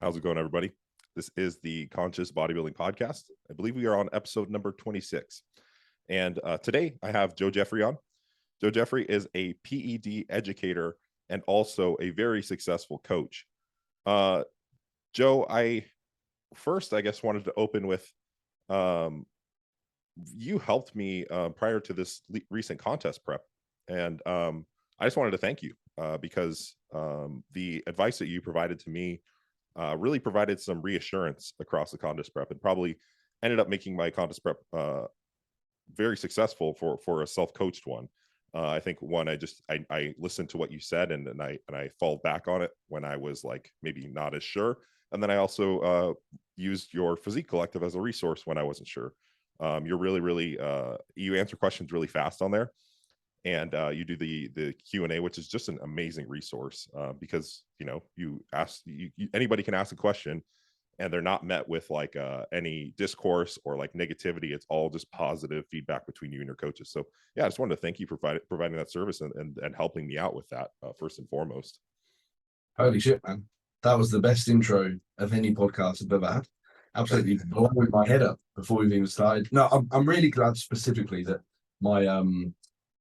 How's it going, everybody? This is the Conscious Bodybuilding Podcast. I believe we are on episode number 26. And today I have Joe Jeffery on. Joe Jeffery is a PED educator and also a very successful coach. Joe, I guess wanted to open with, you helped me prior to this recent contest prep. And I just wanted to thank you because the advice that you provided to me really provided some reassurance across the contest prep and probably ended up making my contest prep very successful for a self-coached one. I think one, I listened to what you said and I fall back on it when I was like maybe not as sure. And then I also used your Physique Collective as a resource when I wasn't sure. You're really, you answer questions really fast on there. And you do the Q&A, which is just an amazing resource because, anybody can ask a question and they're not met with like any discourse or like negativity. It's all just positive feedback between you and your coaches. So yeah, I just wanted to thank you for providing that service and helping me out with that first and foremost. Holy shit, man. That was the best intro of any podcast I've ever had. Absolutely blowing my head up before we've even started. No, I'm really glad specifically that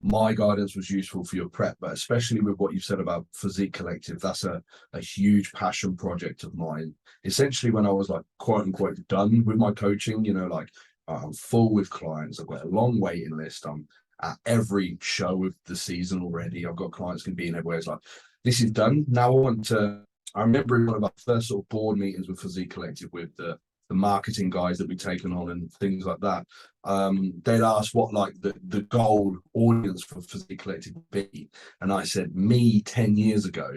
my guidance was useful for your prep, but especially with what you've said about Physique Collective. That's a huge passion project of mine. Essentially, when I was like, quote unquote, done with my coaching, I'm full with clients. I've got a long waiting list. I'm at every show of the season already. I've got clients can be in everywhere. It's like, this is done. Now I remember in one of our first sort of board meetings with Physique Collective with the marketing guys that we've taken on and things like that. They'd ask what like the goal audience for Physique Collective would be. And I said, me 10 years ago,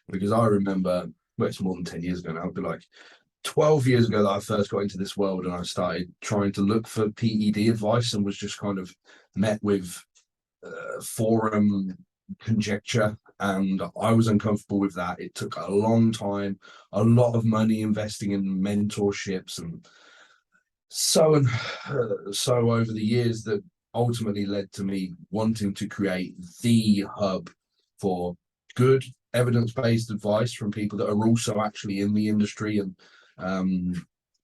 because I remember, well, it's more than 10 years ago now, but like 12 years ago that I first got into this world and I started trying to look for PED advice and was just kind of met with forum conjecture, and I was uncomfortable with that. It took a long time, a lot of money investing in mentorships and so over the years that ultimately led to me wanting to create the hub for good evidence-based advice from people that are also actually in the industry and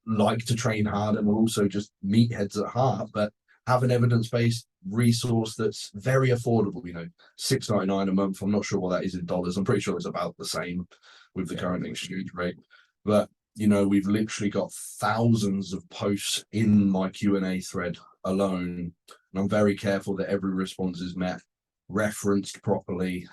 like to train hard and are also just meatheads at heart, but have an evidence-based resource that's very affordable, $6.99 a month. I'm not sure what that is in dollars. I'm pretty sure it's about the same with the current exchange rate. But, we've literally got thousands of posts in my Q&A thread alone. And I'm very careful that every response is met, referenced properly.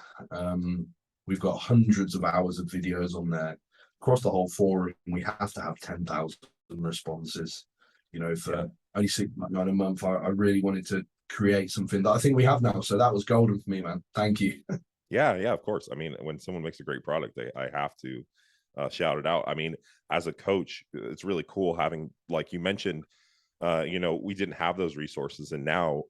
We've got hundreds of hours of videos on there. Across the whole forum, we have to have 10,000 responses, for only $6.99 a month. I really wanted to create something that I think we have now. So that was golden for me, man. Thank you. Yeah, of course. I mean, when someone makes a great product, I have to shout it out. I mean, as a coach, it's really cool having, like you mentioned, we didn't have those resources. And now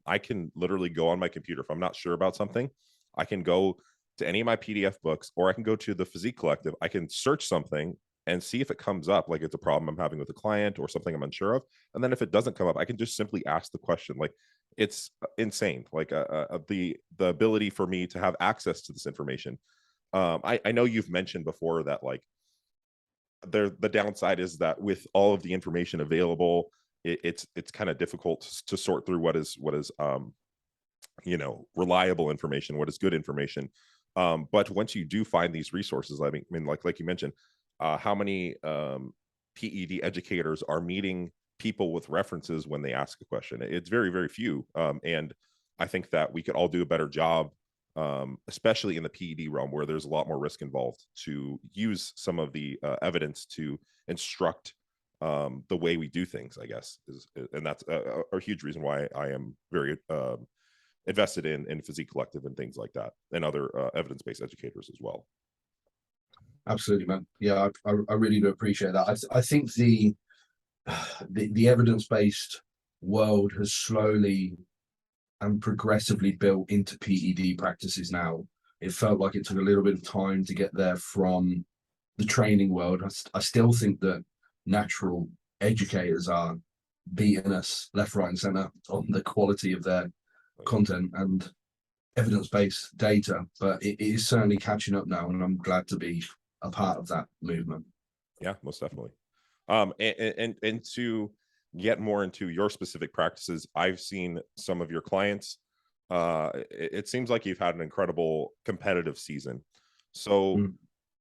I can literally go on my computer. If I'm not sure about something, I can go to any of my PDF books, or I can go to the Physique Collective. I can search something and see if it comes up, like it's a problem I'm having with a client or something I'm unsure of. And then if it doesn't come up, I can just simply ask the question. Like, it's insane. Like the ability for me to have access to this information. I know you've mentioned before that like the downside is that with all of the information available, it's kind of difficult to sort through what is reliable information, what is good information. But once you do find these resources, I mean, like you mentioned, how many PED educators are meeting people with references when they ask a question? It's very, very few. And I think that we could all do a better job, especially in the PED realm where there's a lot more risk involved, to use some of the evidence to instruct the way we do things, I guess. And that's a huge reason why I am very invested in Physique Collective and things like that, and other evidence-based educators as well. Absolutely, man. Yeah, I really do appreciate that. I think the evidence-based world has slowly and progressively built into PED practices now. It felt like it took a little bit of time to get there from the training world. I still think that natural educators are beating us left, right, and center on the quality of their content and evidence-based data, but it is certainly catching up now, and I'm glad to be a part of that movement. Yeah, most definitely. And to get more into your specific practices, I've seen some of your clients. It seems like you've had an incredible competitive season. So Mm.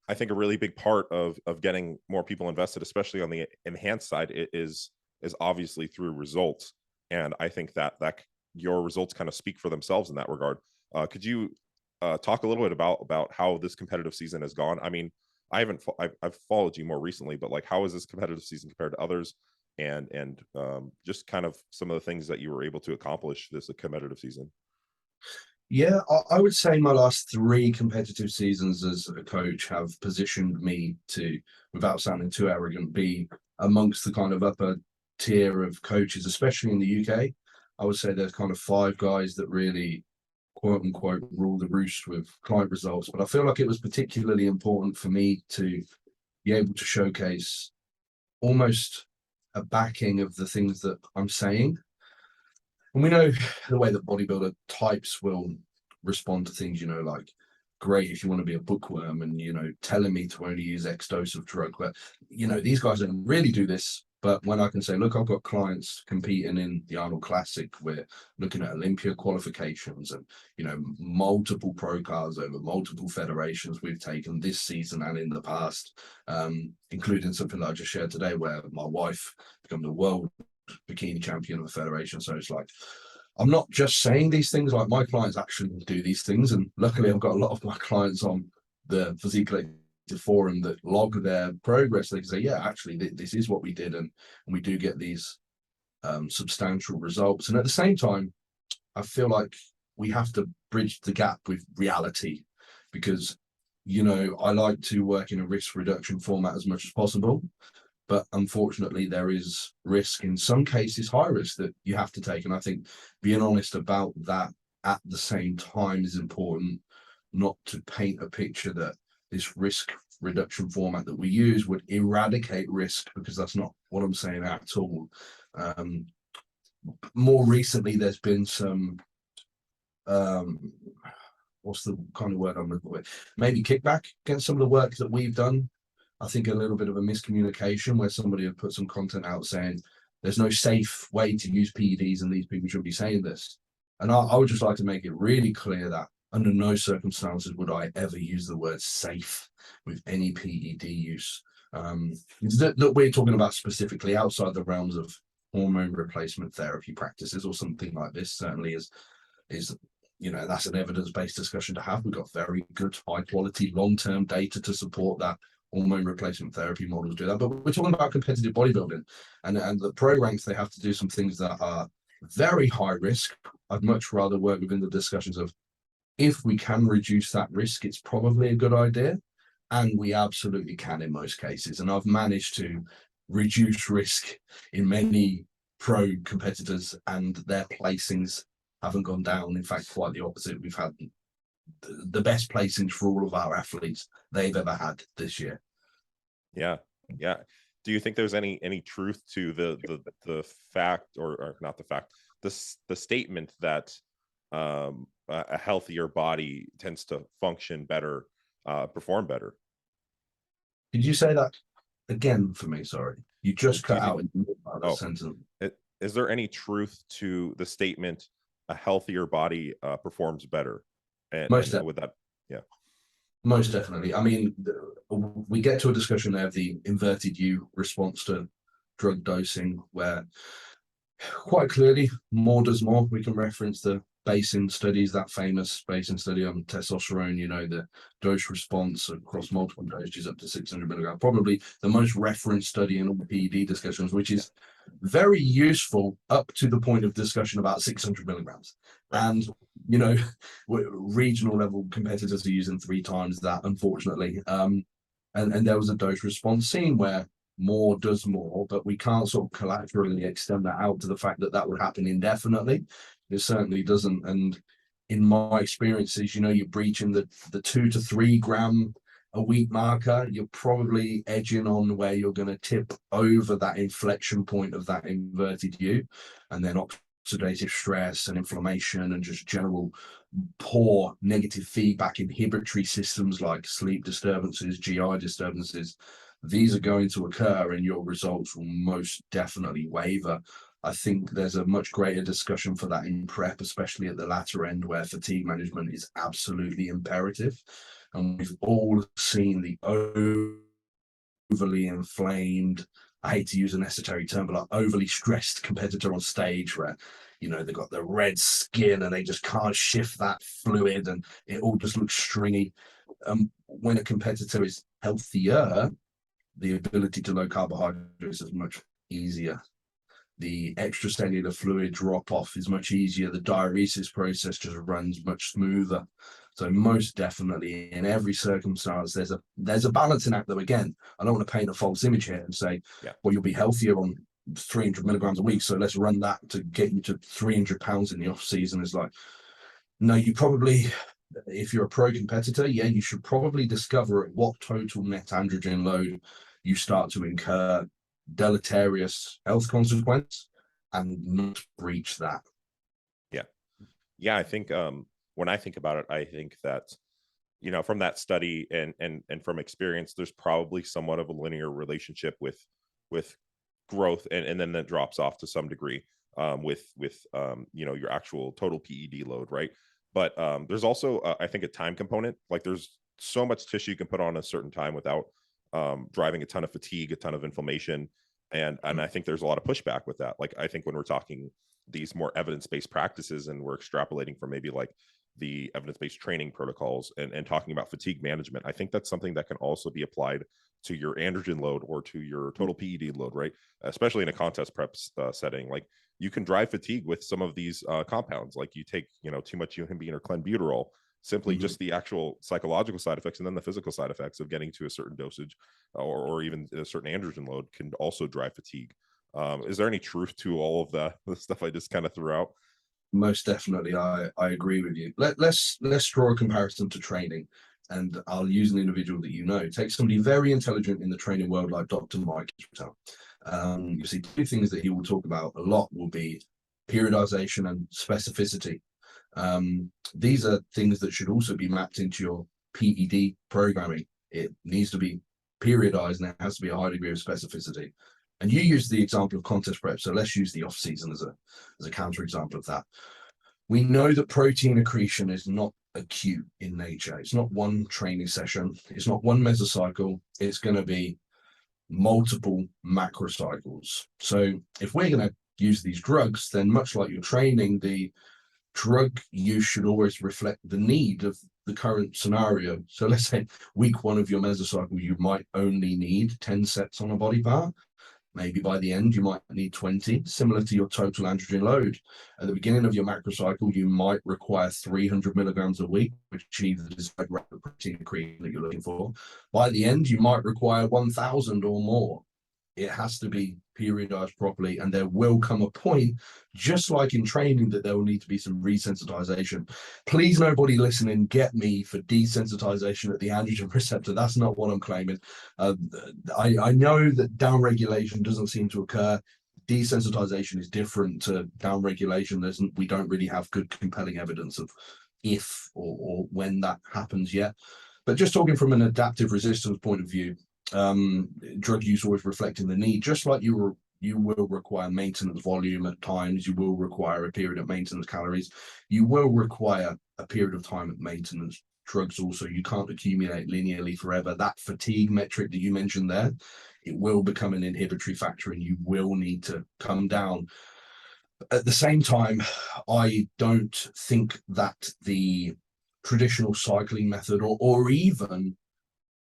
I think a really big part of getting more people invested, especially on the enhanced side, is obviously through results. And I think that your results kind of speak for themselves in that regard. Could you talk a little bit about how this competitive season has gone? I mean, I've followed you more recently, but like, how is this competitive season compared to others? And just kind of some of the things that you were able to accomplish this competitive season. Yeah, I would say my last three competitive seasons as a coach have positioned me to, without sounding too arrogant, be amongst the kind of upper tier of coaches, especially in the UK. I would say there's kind of five guys that really, quote unquote, rule the roost with client results. But I feel like it was particularly important for me to be able to showcase almost a backing of the things that I'm saying. And we know the way that bodybuilder types will respond to things, like, great if you want to be a bookworm and, telling me to only use X dose of drug. But, these guys don't really do this. But when I can say, look, I've got clients competing in the Arnold Classic, we're looking at Olympia qualifications and, multiple pro cards over multiple federations we've taken this season and in the past, including something that I just shared today where my wife became the world bikini champion of the federation. So it's like, I'm not just saying these things, like my clients actually do these things. And luckily I've got a lot of my clients on the Physique Collective forum that log their progress. They can say, yeah, actually this is what we did. And we do get these substantial results. And at the same time, I feel like we have to bridge the gap with reality because, I like to work in a risk reduction format as much as possible. But unfortunately, there is risk, in some cases, high risk that you have to take. And I think being honest about that at the same time is important, not to paint a picture that this risk reduction format that we use would eradicate risk, because that's not what I'm saying at all. More recently, there's been some, what's the kind of word I'm looking for? Maybe kickback against some of the work that we've done. I think a little bit of a miscommunication where somebody had put some content out saying there's no safe way to use PEDs and these people should be saying this. And I would just like to make it really clear that under no circumstances would I ever use the word safe with any PED use. That we're talking about specifically outside the realms of hormone replacement therapy practices or something like this certainly is that's an evidence-based discussion to have. We've got very good, high-quality, long-term data to support that hormone replacement therapy models do that. But we're talking about competitive bodybuilding, and the pro ranks, they have to do some things that are very high risk. I'd much rather work within the discussions of, if we can reduce that risk, it's probably a good idea. And we absolutely can in most cases. And I've managed to reduce risk in many pro competitors, and their placings haven't gone down. In fact, quite the opposite. We've had the best placings for all of our athletes they've ever had this year. Yeah. Do you think there's any truth to the fact, or not the fact, the statement that a healthier body tends to function better, perform better? Did you say that again for me? Sorry, you just cut out in the sentence. Is there any truth to the statement, a healthier body performs better? And with that, yeah. Most definitely. I mean, we get to a discussion there of the inverted U response to drug dosing, where quite clearly more does more. We can reference the Basin studies, that famous Basin study on testosterone, the dose response across multiple doses up to 600 milligrams, probably the most referenced study in all the PED discussions, which is very useful up to the point of discussion about 600 milligrams. Right. And, regional level competitors are using 3 times that, unfortunately. And there was a dose response seen where more does more, but we can't sort of collaterally extend that out to the fact that that would happen indefinitely. It certainly doesn't. And in my experiences, you're breaching the 2 to 3 gram a week marker, you're probably edging on where you're going to tip over that inflection point of that inverted U, and then oxidative stress and inflammation and just general poor negative feedback inhibitory systems like sleep disturbances, GI disturbances, these are going to occur and your results will most definitely waver. I think there's a much greater discussion for that in prep, especially at the latter end where fatigue management is absolutely imperative. And we've all seen the overly inflamed, I hate to use an esoteric term, but like overly stressed competitor on stage where, you know, they've got the red skin and they just can't shift that fluid and it all just looks stringy. When a competitor is healthier, the ability to load carbohydrates is much easier. The extracellular fluid drop off is much easier. The diuresis process just runs much smoother. So most definitely in every circumstance, there's a balancing act though. Again, I don't want to paint a false image here and say, well, you'll be healthier on 300 milligrams a week, so let's run that to get you to 300 pounds in the off season. Is like, no, you probably, if you're a pro competitor, you should probably discover at what total net androgen load you start to incur deleterious health consequence and not breach that. I think when I think about it, I think that, you know, from that study and from experience, there's probably somewhat of a linear relationship with growth, and then that drops off to some degree with you know, your actual total PED load, right? But there's also I think a time component. Like there's so much tissue you can put on a certain time without driving a ton of fatigue, a ton of inflammation, and I think there's a lot of pushback with that. Like I think when we're talking these more evidence-based practices and we're extrapolating from maybe like the evidence-based training protocols and talking about fatigue management, I think that's something that can also be applied to your androgen load or to your total PED load, right? Especially in a contest prep setting. Like you can drive fatigue with some of these compounds. Like you take, you know, too much yohimbine or clenbuterol, simply just the actual psychological side effects and then the physical side effects of getting to a certain dosage or even a certain androgen load can also drive fatigue. Is there any truth to all of the stuff I just kind of threw out? Most definitely, I agree with you. Let's draw a comparison to training, and I'll use an individual that you know. Take somebody very intelligent in the training world like Dr. Mike. You see, two things that he will talk about a lot will be periodization and specificity. These are things that should also be mapped into your PED programming. It needs to be periodized and it has to be a high degree of specificity. And you use the example of contest prep, so let's use the off season as a counter example of that. We know that protein accretion is not acute in nature. It's not one training session. It's not one mesocycle. It's going to be multiple macrocycles. So if we're going to use these drugs, then much like your training, the drug use should always reflect the need of the current scenario. So let's say week 1 of your mesocycle, you might only need 10 sets on a body part. Maybe by the end, you might need 20, similar to your total androgen load. At the beginning of your macrocycle, you might require 300 milligrams a week to achieve the desired rapid protein accretion that you're looking for. By the end, you might require 1,000 or more. It has to be periodized properly, and there will come a point, just like in training, that there will need to be some resensitization. Please, nobody listening, get me for desensitization at the androgen receptor. That's not what I'm claiming. I know that downregulation doesn't seem to occur. Desensitization is different to downregulation. We don't really have good compelling evidence of if or when that happens yet. But just talking from an adaptive resistance point of view, drug use always reflecting the need, just like you will require maintenance volume at times, you will require a period of maintenance calories, you will require a period of time of maintenance drugs also. You can't accumulate linearly forever. That fatigue metric that you mentioned there, it will become an inhibitory factor and you will need to come down. At the same time, I don't think that the traditional cycling method or even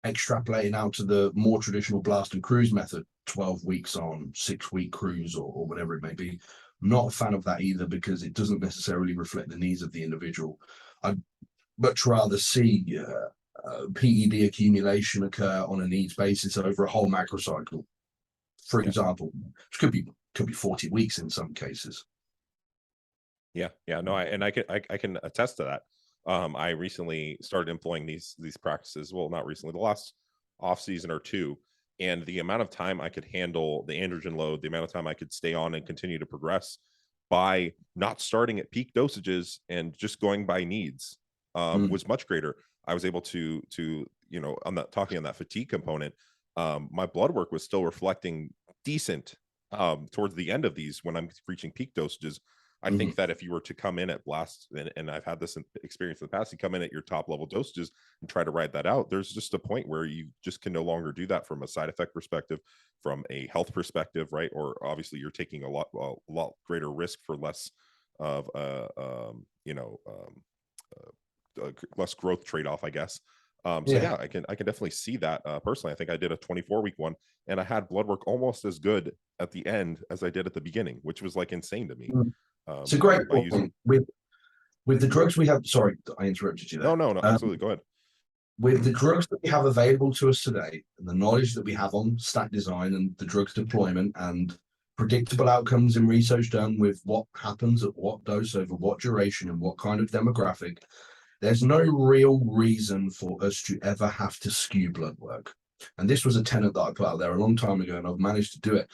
extrapolating out to the more traditional blast and cruise method, 12 weeks on, 6-week cruise or whatever it may be. I'm not a fan of that either because it doesn't necessarily reflect the needs of the individual. I'd much rather see PED accumulation occur on a needs basis over a whole macrocycle, for example, which could be 40 weeks in some cases. No, I can attest to that. I recently started employing these practices. Well, not recently, the last off season or two, and the amount of time I could handle the androgen load, the amount of time I could stay on and continue to progress by not starting at peak dosages and just going by needs was much greater. I was able to, you know, talking on that fatigue component, my blood work was still reflecting decent towards the end of these when I'm reaching peak dosages. I Mhm. think that if you were to come in at blast, and I've had this experience in the past, you come in at your top level dosages and try to ride that out. There's just a point where you just can no longer do that from a side effect perspective, from a health perspective, right? Or obviously you're taking a lot greater risk for less of less growth trade-off, I guess. So Yeah. yeah, I can definitely see that. Personally, I think I did a 24-week one, and I had blood work almost as good at the end as I did at the beginning, which was like insane to me. Mm. It's a great By using point. With the drugs we have, sorry, I interrupted you no, there. no, no, absolutely, go ahead. With the drugs that we have available to us today, and the knowledge that we have on stack design and the drugs deployment and predictable outcomes in research done with what happens at what dose over what duration and what kind of demographic, there's no real reason for us to ever have to skew blood work. And this was a tenet that I put out there a long time ago, and I've managed to do it.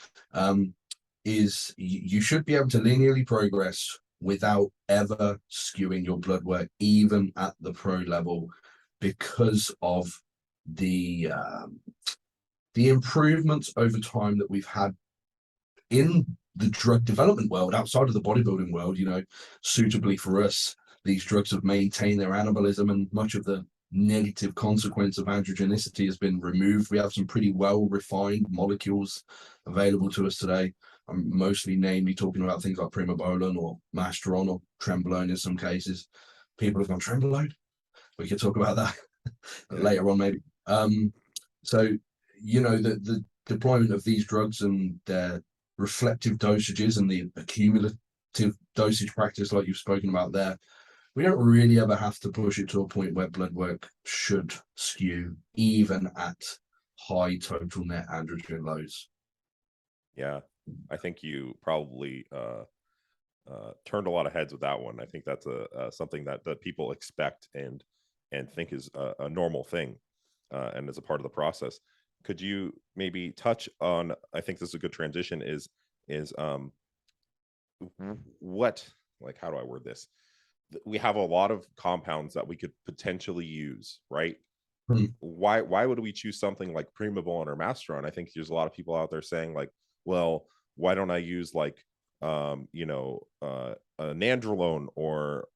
Is you should be able to linearly progress without ever skewing your blood work, even at the pro level, because of the improvements over time that we've had in the drug development world outside of the bodybuilding world. Suitably for us, these drugs have maintained their anabolism, and much of the negative consequence of androgenicity has been removed. We have some pretty well refined molecules available to us today. I'm mostly namely talking about things like primobolan or masteron or trenbolone in some cases. People have gone, trenbolone? We could talk about that later on, maybe. So, the deployment of these drugs and their reflective dosages and the accumulative dosage practice, like you've spoken about there, we don't really ever have to push it to a point where blood work should skew, even at high total net androgen loads. Yeah, I think you probably turned a lot of heads with that one. I think that's something that people expect and think is a normal thing, and as a part of the process. Could you maybe touch on? I think this is a good transition. Is what, like, how do I word this? We have a lot of compounds that we could potentially use, right? Hmm. Why would we choose something like primobolan or masteron? I think there's a lot of people out there saying like, well, why don't I use like an androlone or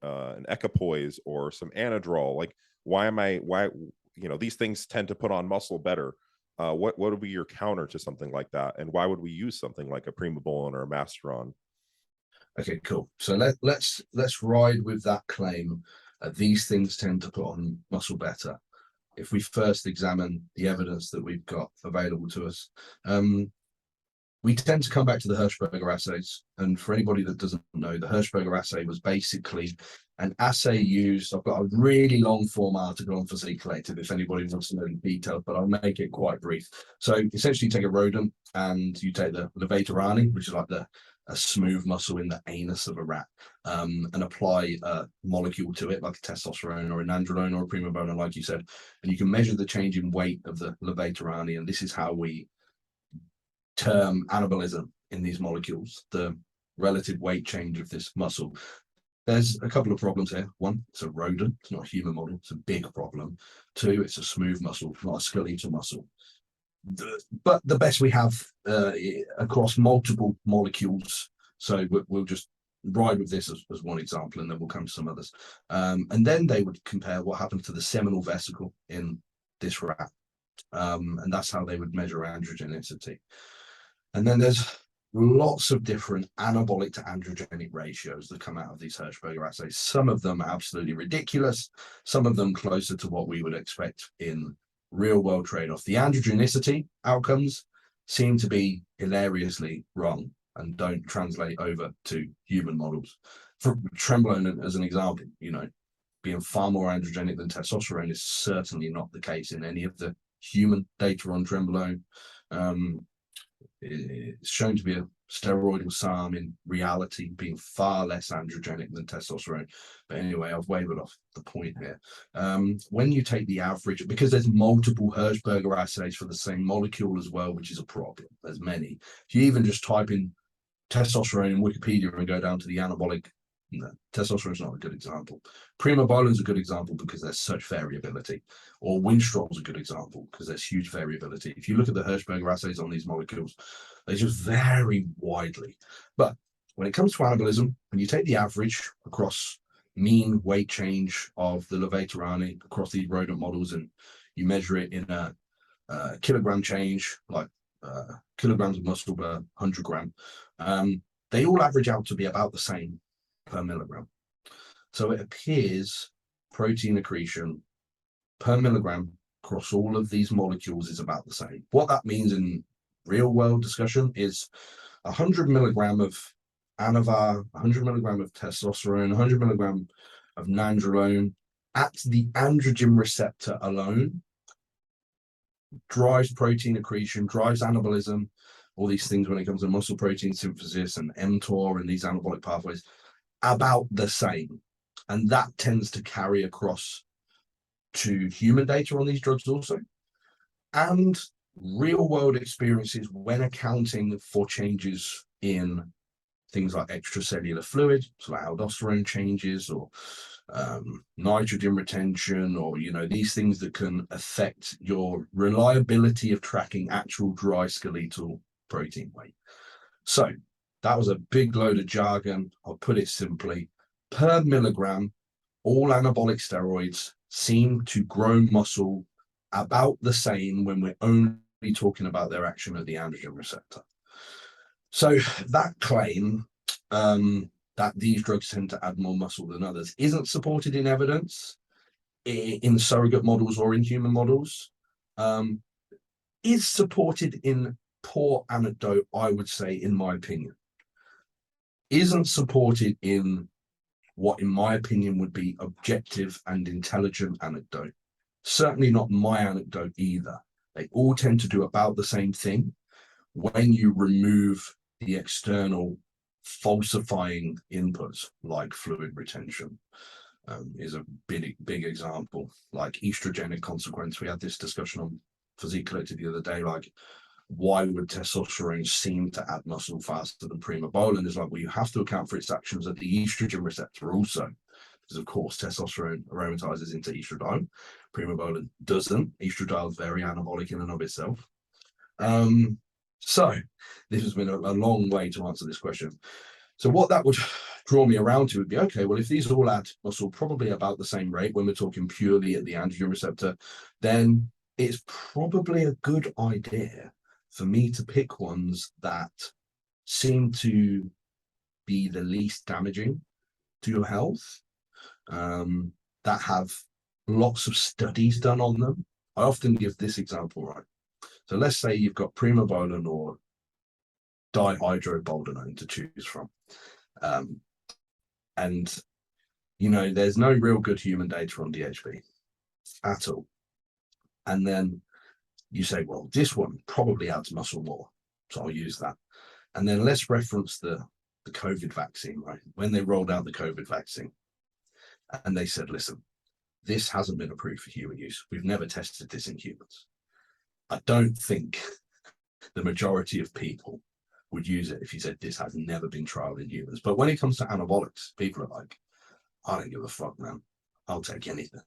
an equipoise or some anadrol? Like, why these things tend to put on muscle better. What would be your counter to something like that, and why would we use something like a primobolan or a masteron? Okay, cool. So let's ride with that claim. These things tend to put on muscle better. If we first examine the evidence that we've got available to us, we tend to come back to the Hirschberger assays. And for anybody that doesn't know, the Hirschberger assay was basically an assay used. I've got a really long form article on Physique Collective if anybody wants to know the details, but I'll make it quite brief. So essentially, you take a rodent and you take the levator ani, which is like a smooth muscle in the anus of a rat, and apply a molecule to it, like a testosterone or an androlone or a primobolan, like you said, and you can measure the change in weight of the levator ani, and this is how we term anabolism in these molecules, the relative weight change of this muscle. There's a couple of problems here. One, it's a rodent, it's not a human model, it's a big problem. Two, it's a smooth muscle, not a skeletal muscle. But the best we have across multiple molecules. So we'll just ride with this as one example, and then we'll come to some others. And then they would compare what happens to the seminal vesicle in this rat. And that's how they would measure androgenicity. And then there's lots of different anabolic to androgenic ratios that come out of these Hirschberger assays. Some of them are absolutely ridiculous, some of them closer to what we would expect in real world trade-off. The androgenicity outcomes seem to be hilariously wrong and don't translate over to human models. For trenbolone, as an example, being far more androgenic than testosterone is certainly not the case in any of the human data on trenbolone. It's shown to be a steroidal SARM in reality, being far less androgenic than testosterone. But anyway, I've wavered off the point here. When you take the average, because there's multiple Hirschberger assays for the same molecule as well, which is a problem. There's many. If you even just type in testosterone in Wikipedia and go down to the anabolic No, testosterone is not a good example. Primo is a good example because there's such variability, or Winstrol is a good example because there's huge variability. If you look at the Hirschberger assays on these molecules, they just vary widely. But when it comes to anabolism, when you take the average across mean weight change of the levatorani across these rodent models and you measure it in a kilogram change, like kilograms of muscle per 100 gram, they all average out to be about the same per milligram. So it appears protein accretion per milligram across all of these molecules is about the same. What that means in real world discussion is 100 milligram of anavar, 100 milligram of testosterone, 100 milligram of nandrolone at the androgen receptor alone drives protein accretion, drives anabolism, all these things when it comes to muscle protein synthesis and mTOR and these anabolic pathways, about the same. And that tends to carry across to human data on these drugs also, and real world experiences when accounting for changes in things like extracellular fluid, so like aldosterone changes or nitrogen retention, or these things that can affect your reliability of tracking actual dry skeletal protein weight. So that was a big load of jargon. I'll put it simply: per milligram, all anabolic steroids seem to grow muscle about the same when we're only talking about their action at the androgen receptor. So that claim that these drugs tend to add more muscle than others isn't supported in evidence in surrogate models or in human models, is supported in poor anecdote, I would say, in my opinion. Isn't supported in what, in my opinion, would be objective and intelligent anecdote. Certainly not my anecdote either. They all tend to do about the same thing when you remove the external falsifying inputs like fluid retention. Is a big example, like estrogenic consequence. We had this discussion on Physique Collective the other day, like, why would testosterone seem to add muscle faster than primobolan? Is like, well, you have to account for its actions at the estrogen receptor also, because of course testosterone aromatizes into estradiol, primobolan doesn't. Estradiol is very anabolic in and of itself. So this has been a long way to answer this question. So what that would draw me around to would be, okay, well, if these all add muscle probably about the same rate when we're talking purely at the androgen receptor, then it's probably a good idea for me to pick ones that seem to be the least damaging to your health, that have lots of studies done on them. I often give this example, right? So let's say you've got primobolan or dihydroboldenone to choose from. And, there's no real good human data on DHB at all. And then you say, well, this one probably adds muscle more, so I'll use that. And then let's reference the COVID vaccine, right? When they rolled out the COVID vaccine, and they said, listen, this hasn't been approved for human use. We've never tested this in humans. I don't think the majority of people would use it if you said this has never been trialed in humans. But when it comes to anabolics, people are like, I don't give a fuck, man. I'll take anything.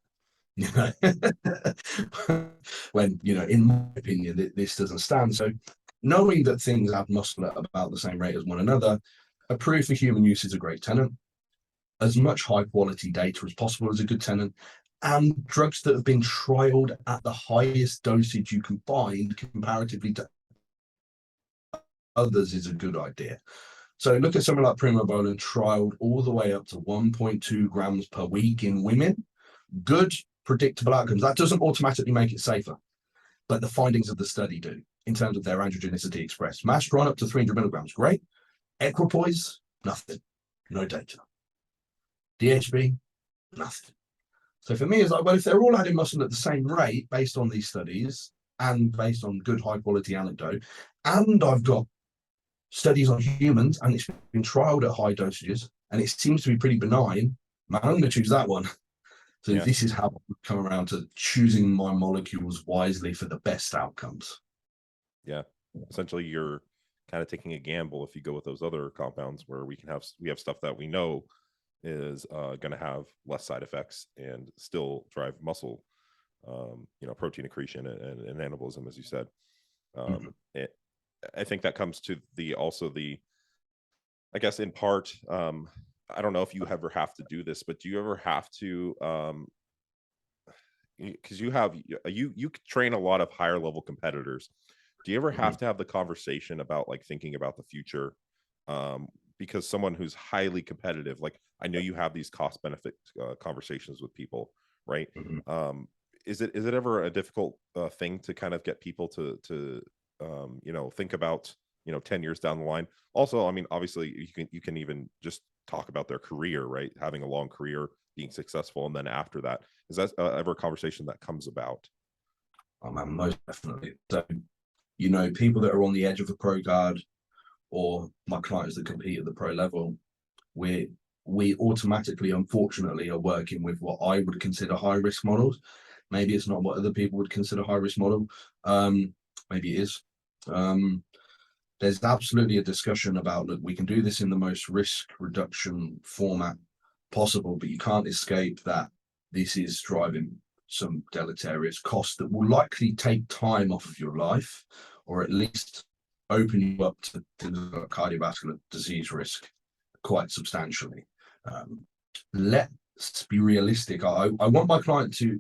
When, in my opinion, this doesn't stand. So knowing that things add muscle at about the same rate as one another, approved for human use is a great tenet. As much high quality data as possible is a good tenet. And drugs that have been trialed at the highest dosage you can find comparatively to others is a good idea. So look at something like primobolan, trialed all the way up to 1.2 grams per week in women. Good, predictable outcomes. That doesn't automatically make it safer, but the findings of the study do in terms of their androgenicity expressed. Masteron up to 300 milligrams, great. Equipoise, nothing, no data. DHB, nothing. So for me, it's like, well, if they're all adding muscle at the same rate based on these studies and based on good high quality anecdote, and I've got studies on humans and it's been trialed at high dosages and it seems to be pretty benign, man, I'm going to choose that one. So yeah. This is how I come around to choosing my molecules wisely for the best outcomes. Yeah, essentially you're kind of taking a gamble if you go with those other compounds where we have stuff that we know is going to have less side effects and still drive muscle, protein accretion and anabolism, as you said. Mhm. I think that comes to I guess in part, I don't know if you ever have to do this, but do you ever have to, because you train a lot of higher level competitors. Do you ever have Mhm. to have the conversation about like thinking about the future? Because someone who's highly competitive, like I know you have these cost benefit conversations with people, right? Mhm. Is it ever a difficult thing to kind of get people to think about 10 years down the line? Also, I mean, obviously you can even just talk about their career, right? Having a long career, being successful, and then after that, is that ever a conversation that comes about? Oh man, most definitely. So, people that are on the edge of the pro guard, or my clients that compete at the pro level, we we automatically, unfortunately, are working with what I would consider high risk models. Maybe it's not what other people would consider high risk model. Maybe it is. Um, there's absolutely a discussion about, look, we can do this in the most risk reduction format possible, but you can't escape that this is driving some deleterious costs that will likely take time off of your life, or at least open you up to cardiovascular disease risk quite substantially. Um, let's be realistic. I want my client to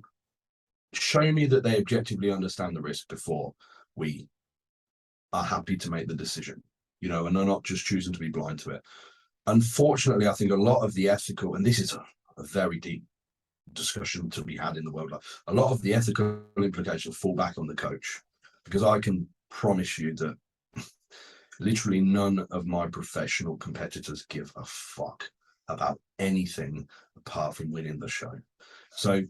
show me that they objectively understand the risk before we are happy to make the decision, and are not just choosing to be blind to it. Unfortunately, I think a lot of the ethical, and this is a very deep discussion to be had in the world, a lot of the ethical implications fall back on the coach, because I can promise you that literally none of my professional competitors give a fuck about anything apart from winning the show. So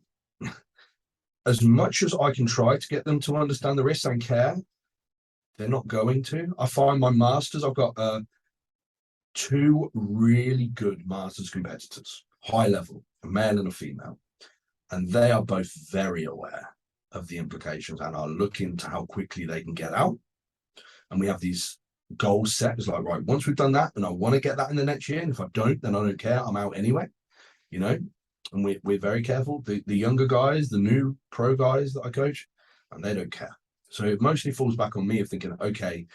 as much as I can try to get them to understand the risks and care, they're not going to. I find my masters, I've got two really good masters competitors, high level, a male and a female, and they are both very aware of the implications and are looking to how quickly they can get out. And we have these goals set. It's like, right, once we've done that, and I want to get that in the next year, and if I don't, then I don't care. I'm out anyway, you know. And we're very careful. The younger guys, the new pro guys that I coach, and they don't care. So it mostly falls back on me of thinking, okay,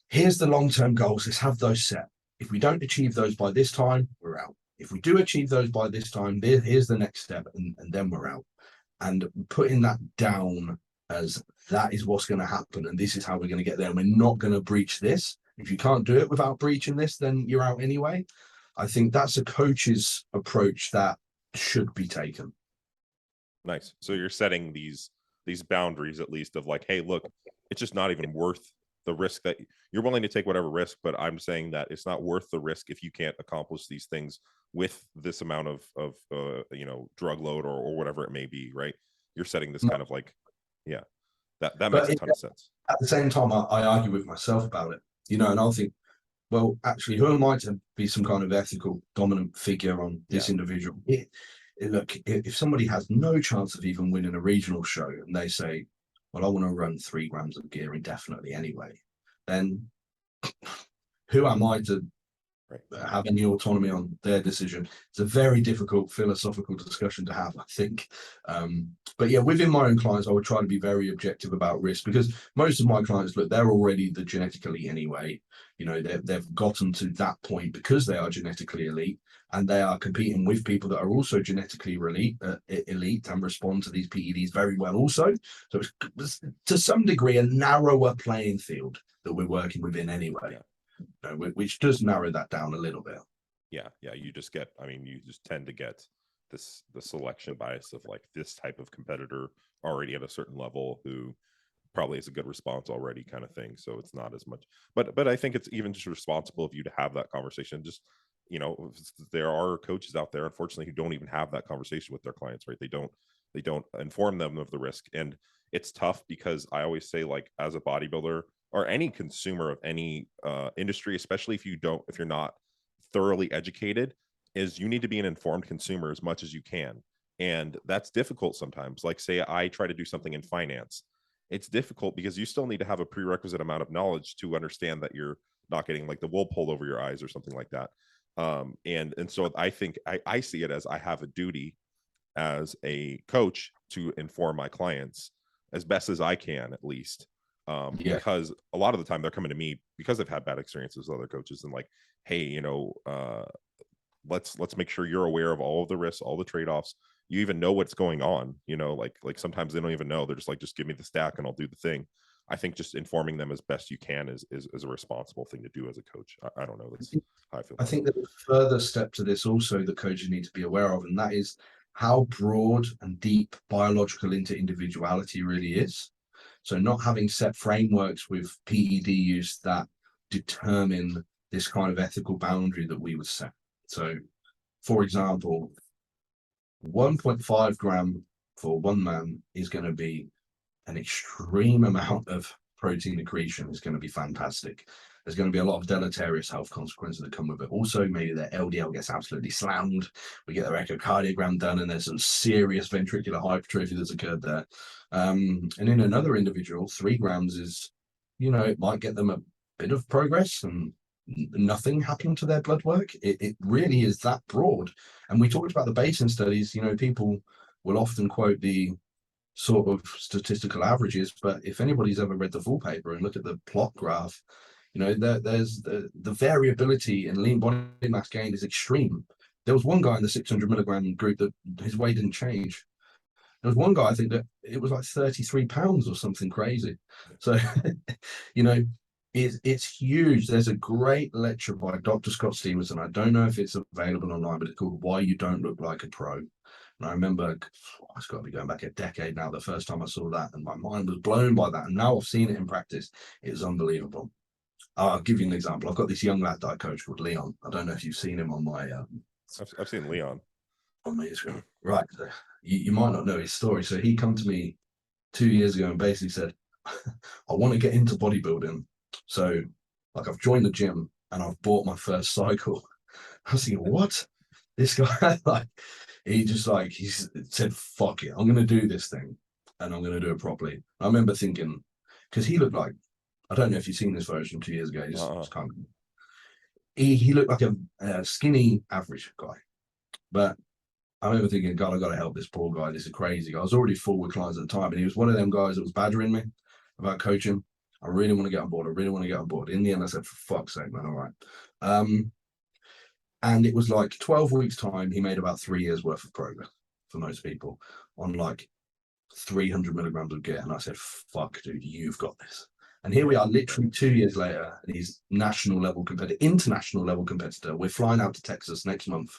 here's the long-term goals. Let's have those set. If we don't achieve those by this time, we're out. If we do achieve those by this time, here's the next step, and then we're out. And putting that down as that is what's going to happen, and this is how we're going to get there. And we're not going to breach this. If you can't do it without breaching this, then you're out anyway. I think that's a coach's approach that should be taken. Nice. So you're setting these boundaries at least of like, hey, look, it's just not even worth the risk that you're willing to take whatever risk, but I'm saying that it's not worth the risk if you can't accomplish these things with this amount of drug load or whatever it may be, right? You're setting this kind of like, yeah, that makes But a ton of sense. at the same time, I argue with myself about it, and I'll think, well, actually, who am I to be some kind of ethical dominant figure on this Yeah. individual? Look, if somebody has no chance of even winning a regional show and they say, well, I want to run 3 grams of gear indefinitely anyway, then who am I to Right. have any autonomy on their decision? It's a very difficult philosophical discussion to have, I think. But yeah, within my own clients, I would try to be very objective about risk, because most of my clients, look, they're already the genetically anyway. They've gotten to that point because they are genetically elite, and they are competing with people that are also genetically elite and respond to these PEDs very well also. So it's to some degree a narrower playing field that we're working within anyway. Yeah. Which does narrow that down a little bit. Yeah. You just get, I mean, you just tend to get the selection bias of like this type of competitor already at a certain level who probably is a good response already, kind of thing. So it's not as much, but I think it's even just responsible of you to have that conversation. Just, there are coaches out there, unfortunately, who don't even have that conversation with their clients, right? They don't inform them of the risk. And it's tough because I always say, like, as a bodybuilder or any consumer of any industry, especially if you're not thoroughly educated, is you need to be an informed consumer as much as you can. And that's difficult sometimes. Like, say I try to do something in finance, it's difficult because you still need to have a prerequisite amount of knowledge to understand that you're not getting like the wool pulled over your eyes or something like that. And so I think I see it as I have a duty as a coach to inform my clients as best as I can, at least. Yeah. Because a lot of the time they're coming to me because they've had bad experiences with other coaches, and like, hey, let's make sure you're aware of all of the risks, all the trade-offs. You even know what's going on, like sometimes they don't even know. They're just like, just give me the stack and I'll do the thing. I think just informing them as best you can is a responsible thing to do as a coach. I don't know. That's how I feel I about it. think there's a further step to this also that coaches need to be aware of, and that is how broad and deep biological inter-individuality really is. So not having set frameworks with PED use that determine this kind of ethical boundary that we would set. So, for example, 1.5 gram for one man is going to be an extreme amount of protein accretion. Is going to be fantastic. There's going to be a lot of deleterious health consequences that come with it. Also, maybe their LDL gets absolutely slammed. We get their echocardiogram done, and there's some serious ventricular hypertrophy that's occurred there. And in another individual, 3 grams is, it might get them a bit of progress and nothing happened to their blood work. It really is that broad. And we talked about the Bayesian studies. People will often quote the sort of statistical averages, but if anybody's ever read the full paper and look at the plot graph, there's the variability in lean body mass gain is extreme. There was one guy in the 600 milligram group that his weight didn't change. There was one guy, I think, that it was like 33 pounds or something crazy. So, it's huge. There's a great lecture by Dr. Scott Stevenson. I don't know if it's available online, but it's called Why You Don't Look Like a Pro. And I remember, it's got to be going back a decade now, the first time I saw that, and my mind was blown by that. And now I've seen it in practice. It's unbelievable. I'll give you an example. I've got this young lad that I coach called Leon. I don't know if you've seen him on my I've seen Leon. on my Instagram. Right. So you might not know his story. So he come to me 2 years ago and basically said, I want to get into bodybuilding. So like I've joined the gym and I've bought my first cycle. I was thinking, what? This guy, like, he said, fuck it, I'm going to do this thing and I'm going to do it properly. I remember thinking, because he looked like, I don't know if you've seen this photo from 2 years ago. It's kind of, he looked like a skinny average guy. But I remember thinking, God, I got to help this poor guy. This is crazy. I was already full with clients at the time, and he was one of them guys that was badgering me about coaching. I really want to get on board. I really want to get on board. In the end, I said, for fuck's sake, man, all right. And it was like 12 weeks time, he made about 3 years worth of progress for most people on like 300 milligrams of gear. And I said, fuck, dude, you've got this. And here we are literally 2 years later, and he's national level competitor, international level competitor. We're flying out to Texas next month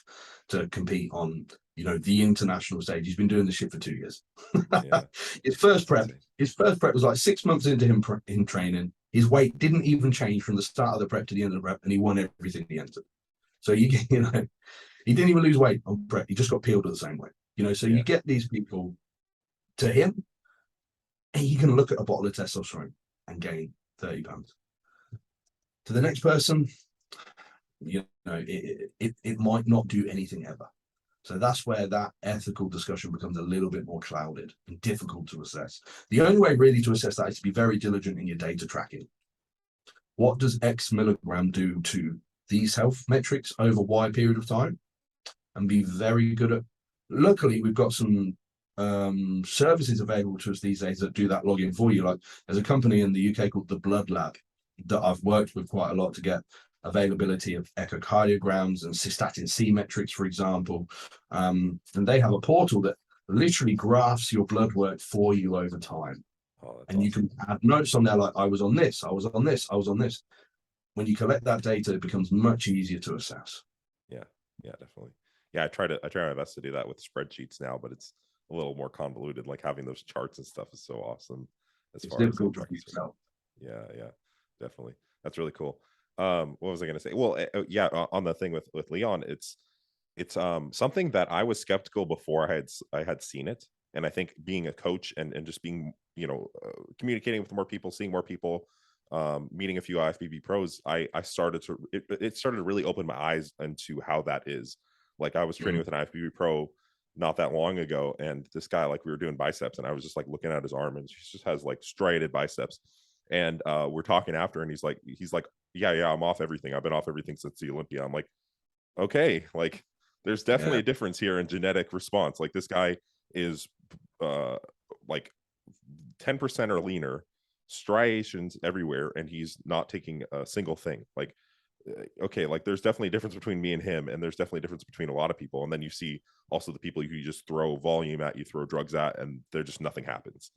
to compete on, the international stage. He's been doing this shit for 2 years. Yeah. His first prep was like 6 months into him in training. His weight didn't even change from the start of the prep to the end of the prep, and he won everything he entered. So he didn't even lose weight on prep. He just got peeled at the same weight. So you get these people to him, and he can look at a bottle of testosterone and gain 30 pounds. To the next person, it might not do anything ever. So that's where that ethical discussion becomes a little bit more clouded and difficult to assess. The only way really to assess that is to be very diligent in your data tracking. What does X milligram do to these health metrics over Y period of time? And be very good at, luckily we've got some services available to us these days that do that login for you. Like there's a company in the UK called the Blood Lab that I've worked with quite a lot to get availability of echocardiograms and cystatin C metrics, for example. And they have a portal that literally graphs your blood work for you over time. And awesome. You can add notes on there like, I was on this, I was on this, I was on this. When you collect that data, it becomes much easier to assess. Yeah, definitely. Yeah, I try my best to do that with spreadsheets now, but it's a little more convoluted. Like having those charts and stuff is so awesome. It's difficult to yourself. Yeah, definitely. That's really cool. What was I going to say? Well, yeah, on the thing with Leon, it's something that I was skeptical before I had seen it, and I think being a coach and just being communicating with more people, seeing more people, meeting a few IFBB pros, I started to it started to really open my eyes into how that is. Like I was training with an IFBB pro not that long ago, and this guy, like we were doing biceps, and I was just like looking at his arm, and he just has like striated biceps. And we're talking after, and he's like, yeah, I'm off everything. I've been off everything since the Olympia. I'm like, okay, like there's definitely Yeah. a difference here in genetic response. Like this guy is uh like 10% or leaner, striations everywhere, and he's not taking a single thing. Like okay, like there's definitely a difference between me and him, and there's definitely a difference between a lot of people. And then you see also the people who you just throw volume at, you throw drugs at, and there just nothing happens.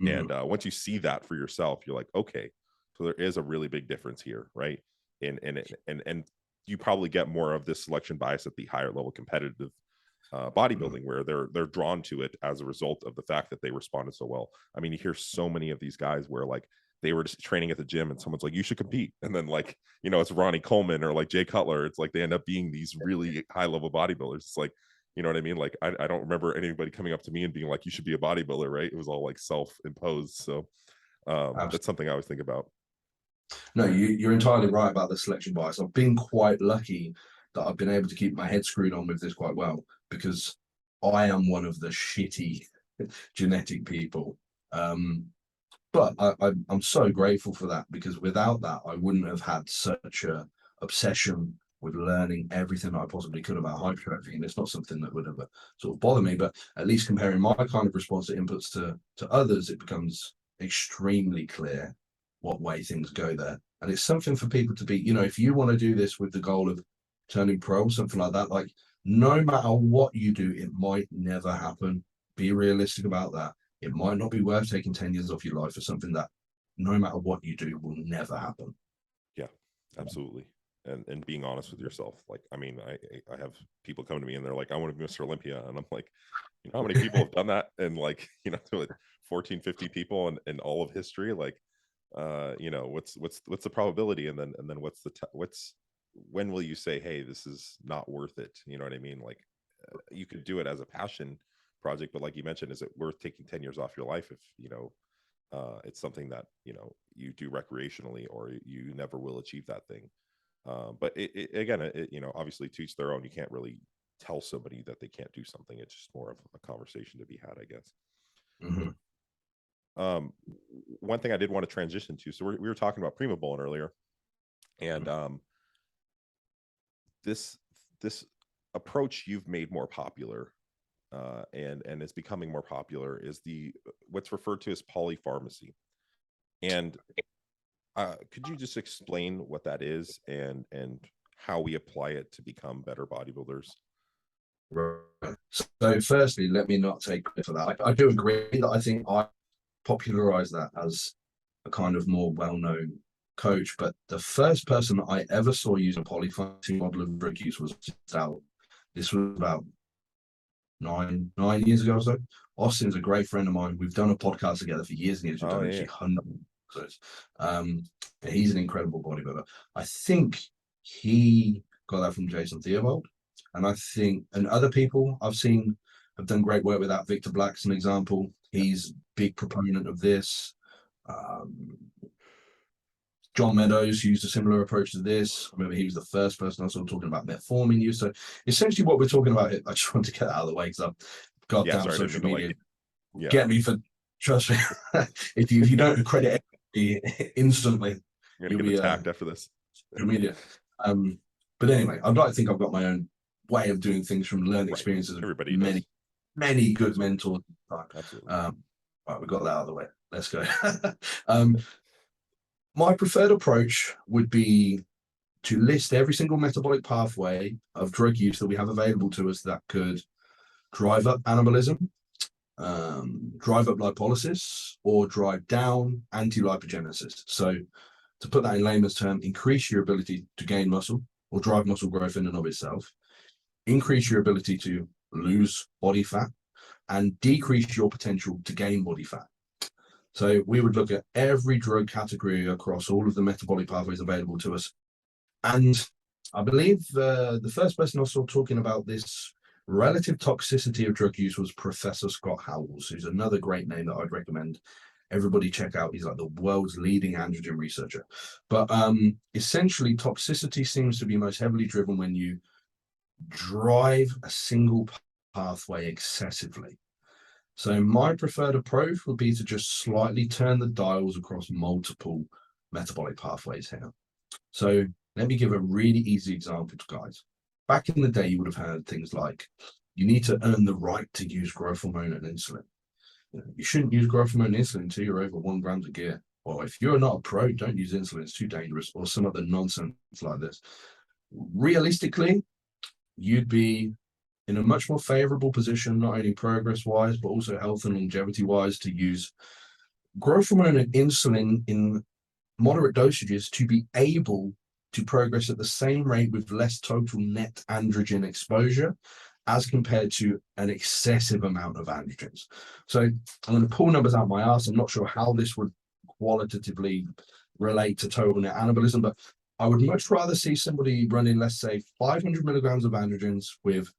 And Mhm. once you see that for yourself, you're like, okay, so there is a really big difference here, right? And you probably get more of this selection bias at the higher level competitive Mhm. bodybuilding, where they're drawn to it as a result of the fact that they responded so well. I mean, you hear so many of these guys where like they were just training at the gym and someone's like, you should compete, and then like, you know, it's Ronnie Coleman or like Jay Cutler. It's like they end up being these really high level bodybuilders. It's like, you know what I mean? Like I don't remember anybody coming up to me and being like, you should be a bodybuilder, right? It was all like self-imposed. So that's something I always think about. No, you're entirely right about the selection bias. I've been quite lucky that I've been able to keep my head screwed on with this quite well, because I am one of the shitty genetic people. But I'm so grateful for that, because without that, I wouldn't have had such a obsession with learning everything I possibly could about hypertrophy. And it's not something that would ever sort of bother me, but at least comparing my kind of response to inputs to others, it becomes extremely clear what way things go there. And it's something for people to be, if you want to do this with the goal of turning pro or something like that, like no matter what you do, it might never happen. Be realistic about that. It might not be worth taking 10 years off your life for something that no matter what you do will never happen. Yeah, absolutely. And being honest with yourself. Like, I mean, I have people come to me and they're like, I want to be Mr. Olympia. And I'm like, you know how many people have done that? And like, you know, to 14, 50 people in all of history. Like, you know, what's the probability? And then what's what's when will you say, hey, this is not worth it? You know what I mean? Like, you could do it as a passion project, but like you mentioned, is it worth taking 10 years off your life if, you know, it's something that, you know, you do recreationally, or you never will achieve that thing. But again, you know, obviously to each their own. You can't really tell somebody that they can't do something. It's just more of a conversation to be had, I guess. Mhm. um One thing I did want to transition to, so we were talking about primo bowling earlier, and this this approach you've made more popular, and it's becoming more popular, is the what's referred to as polypharmacy. And could you just explain what that is, and how we apply it to become better bodybuilders? Right. So, firstly, let me not take credit for that. I do agree that I think I popularized that as a kind of more well-known coach, but the first person that I ever saw use a polypharmacy model of drug use was out. This was about nine years ago or so. Austin's a great friend of mine. We've done a podcast together for years and years. We've Oh done yeah, yeah. actually hundreds of episodes. He's an incredible bodybuilder. I think he got that from Jason Theobald. And I think, and other people I've seen have done great work with that. Victor Black's an example. Yeah. He's a big proponent of this. Um, John Meadows used a similar approach to this. I remember he was the first person I saw talking about metformin use. So essentially, what we're talking about here, I just want to get that out of the way because I'm Yeah, goddamn sorry, I didn't mean social to media. like, yeah, Get me for trust me. if you don't credit me instantly, you're gonna you'll get be attacked after this. social media. But anyway, I'd like to think I've got my own way of doing things from learned Right, experiences of everybody many, does. many good Absolutely, mentors. absolutely. Right, we got that out of the way. Let's go. um, my preferred approach would be to list every single metabolic pathway of drug use that we have available to us that could drive up anabolism, drive up lipolysis, or drive down anti-lipogenesis. So, to put that in layman's term, increase your ability to gain muscle or drive muscle growth in and of itself, increase your ability to lose body fat, and decrease your potential to gain body fat. So we would look at every drug category across all of the metabolic pathways available to us. And I believe the first person I saw talking about this relative toxicity of drug use was Professor Scott Howells, who's another great name that I'd recommend everybody check out. He's like the world's leading androgen researcher. But essentially, toxicity seems to be most heavily driven when you drive a single pathway excessively. So my preferred approach would be to just slightly turn the dials across multiple metabolic pathways here. So let me give a really easy example to guys. back in the day, you would have heard things like, you need to earn the right to use growth hormone and insulin. You shouldn't use growth hormone and insulin until you're over 1 gram of gear. Or if you're not a pro, don't use insulin, it's too dangerous, or some other nonsense like this. Realistically, you'd be in a much more favorable position, not only progress-wise, but also health and longevity-wise, to use growth hormone and insulin in moderate dosages to be able to progress at the same rate with less total net androgen exposure as compared to an excessive amount of androgens. So I'm going to pull numbers out of my ass. I'm not sure how this would qualitatively relate to total net anabolism, but I would much rather see somebody running, let's say, 500 milligrams of androgens with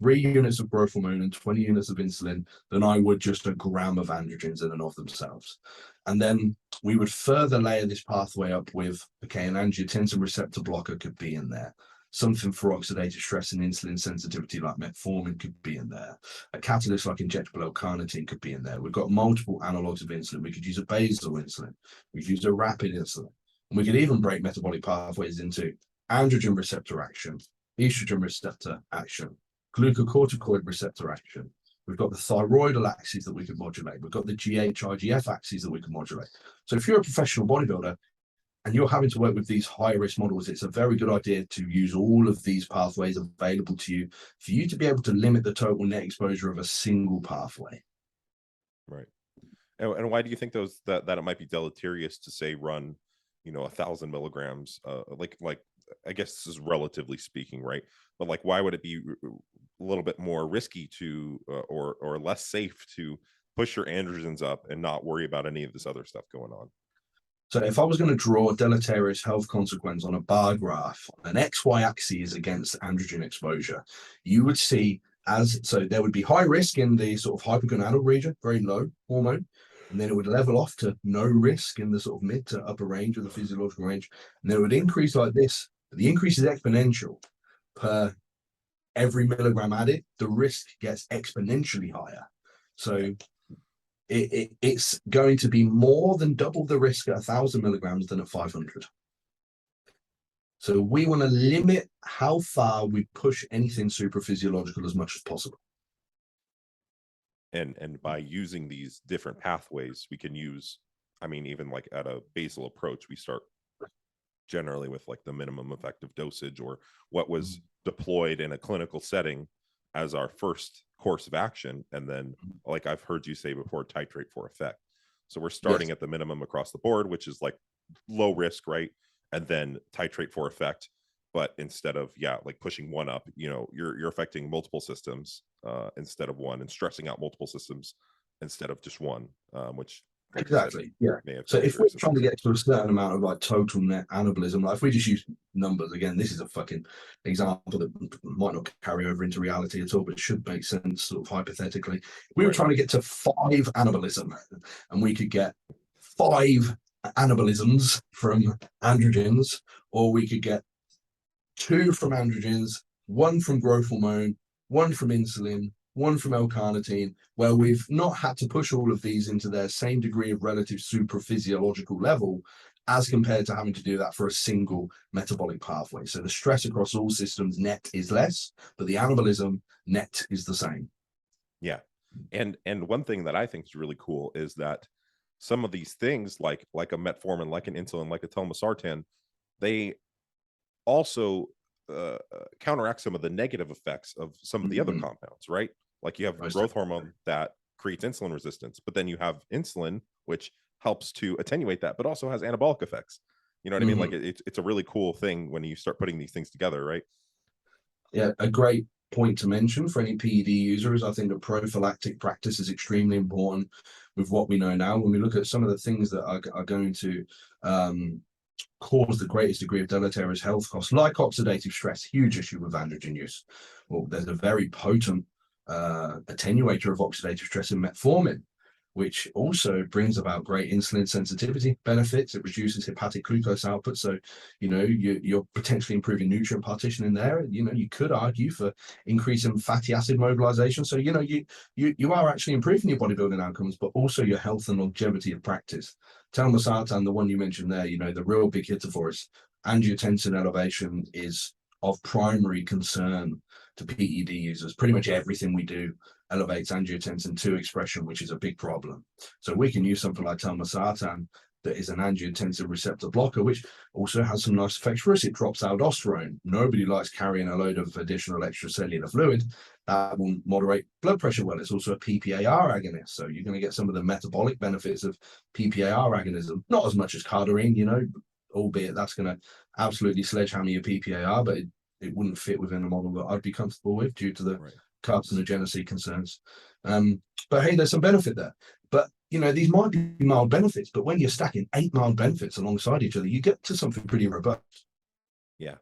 3 units of growth hormone and 20 units of insulin than I would just a gram of androgens in and of themselves. And then we would further layer this pathway up with, okay, an angiotensin receptor blocker could be in there. Something for oxidative stress and insulin sensitivity like metformin could be in there. A catalyst like injectable L-carnitine could be in there. We've got multiple analogs of insulin. We could use a basal insulin. We could use a rapid insulin. And we could even break metabolic pathways into androgen receptor action, estrogen receptor action, glucocorticoid receptor action. We've got the thyroidal axes that we can modulate. We've got the GH-IGF axes that we can modulate. So if you're a professional bodybuilder and you're having to work with these high-risk models, it's a very good idea to use all of these pathways available to you for you to be able to limit the total net exposure of a single pathway. Right. And why do you think that it might be deleterious to say run, 1,000 milligrams? Like I guess this is relatively speaking, right? But like, why would it be a little bit more risky to or less safe to push your androgens up and not worry about any of this other stuff going on? So if I was going to draw a deleterious health consequence on a bar graph, an XY axis against androgen exposure, you would see so there would be high risk in the sort of hypogonadal region, very low hormone, and then it would level off to no risk in the sort of mid to upper range of the physiological range, and then it would increase like this. The increase is exponential. Per every milligram added, the risk gets exponentially higher. So it's going to be more than double the risk at 1,000 milligrams than at 500. So we want to limit how far we push anything super physiological as much as possible. And by using these different pathways, we can use, even like at a basal approach, we start generally with like the minimum effective dosage or what was deployed in a clinical setting as our first course of action. And then, like I've heard you say before, titrate for effect. So we're starting at the minimum across the board, which is like low risk, right? And then titrate for effect. But instead of, like pushing one up, you're affecting multiple systems instead of one, and stressing out multiple systems instead of just one, which exactly, so if we're trying to get to a certain amount of like total net anabolism, like if we just use numbers, again, this is a fucking example that might not carry over into reality at all, but it should make sense sort of hypothetically. If we were trying to get to 5 anabolism and we could get 5 anabolisms from androgens, or we could get 2 from androgens, 1 from growth hormone, 1 from insulin, 1 from L-carnitine, where we've not had to push all of these into their same degree of relative super physiological level as compared to having to do that for a single metabolic pathway. So the stress across all systems net is less, but the anabolism net is the same. Yeah. And one thing that I think is really cool is that some of these things like a metformin, like an insulin, like a telmisartan, they also counteract some of the negative effects of some of the other compounds, right? Like you have growth hormone that creates insulin resistance, but then you have insulin, which helps to attenuate that, but also has anabolic effects. You know what I mean? Like it's a really cool thing when you start putting these things together, right? Yeah, a great point to mention for any PED users. I think that prophylactic practice is extremely important with what we know now. When we look at some of the things that are going to cause the greatest degree of deleterious health costs, like oxidative stress, huge issue with androgen use. Well, there's a very potent attenuator of oxidative stress in metformin, which also brings about great insulin sensitivity benefits. It reduces hepatic glucose output, so you're potentially improving nutrient partition in there. You could argue for increasing fatty acid mobilization. So you are actually improving your bodybuilding outcomes, but also your health and longevity of practice. Telmisartan, the one you mentioned there, the real big hitter for us, angiotensin elevation is of primary concern to PED users. Pretty much everything we do elevates angiotensin 2 expression, which is a big problem. So we can use something like telmisartan, that is an angiotensin receptor blocker, which also has some nice effects for us. It drops aldosterone. Nobody likes carrying a load of additional extracellular fluid. That will moderate blood pressure well. It's also a PPAR agonist, so you're going to get some of the metabolic benefits of PPAR agonism. Not as much as cardarine, you know, albeit that's going to absolutely sledgehammer your PPAR, but it wouldn't fit within a model that I'd be comfortable with due to the carcinogenicity concerns. But hey, there's some benefit there. But you know, these might be mild benefits, but when you're stacking 8 mild benefits alongside each other, you get to something pretty robust. Yeah,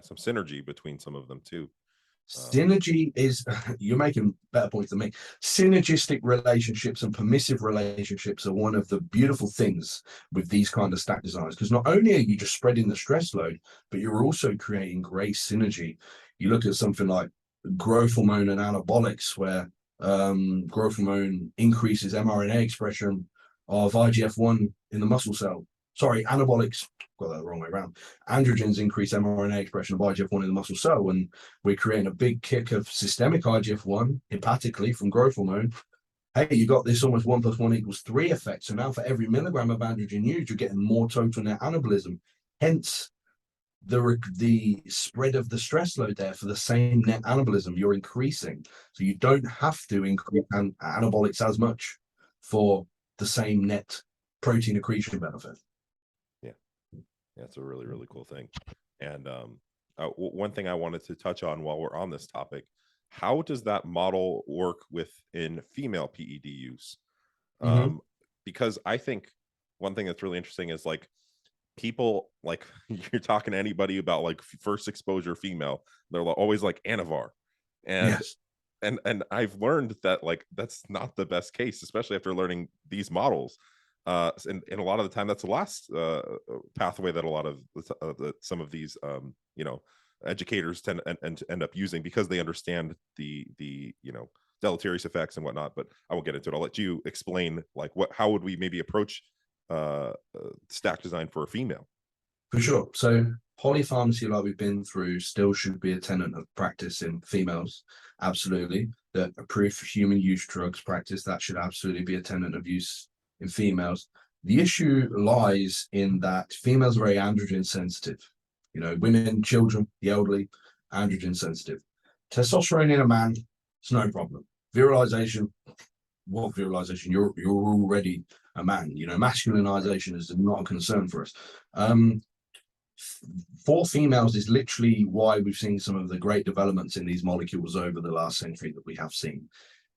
some synergy between some of them too. Synergy is, you're making better points than me. Synergistic relationships and permissive relationships are one of the beautiful things with these kind of stack designs, because not only are you just spreading the stress load, but you're also creating great synergy. You look at something like growth hormone and anabolics, where growth hormone increases mRNA expression of IGF-1 in the muscle cell. Sorry, anabolics, got that the wrong way around. Androgens increase mRNA expression of IGF-1 in the muscle cell, and we're creating a big kick of systemic IGF-1 hepatically from growth hormone. Hey, you got this almost 1 + 1 = 3 effect. So now for every milligram of androgen used, you're getting more total net anabolism. Hence, the spread of the stress load there for the same net anabolism you're increasing. So you don't have to increase anabolics as much for the same net protein accretion benefit. Yeah, it's a really, really cool thing. And one thing I wanted to touch on while we're on this topic, how does that model work within female PED use? Because I think one thing that's really interesting is like people, like you're talking to anybody about like first exposure female, they're always like Anavar. And yes. And I've learned that like that's not the best case, especially after learning these models. And a lot of the time that's the last pathway that a lot of some of these you know, educators tend and end up using, because they understand the you know, deleterious effects and whatnot. But I won't get into it. I'll let you explain like how would we maybe approach stack design for a female. For sure. So polypharmacy, like we've been through, still should be a tenet of practice in females. Absolutely. The approved for human use drugs practice, that should absolutely be a tenet of use in females. The issue lies in that females are very androgen sensitive. You know, women, children, the elderly, androgen sensitive. Testosterone in a man, it's no problem. Virilization, what virilization? You're already a man. You know, masculinization is not a concern for us. For females is literally why we've seen some of the great developments in these molecules over the last century that we have seen.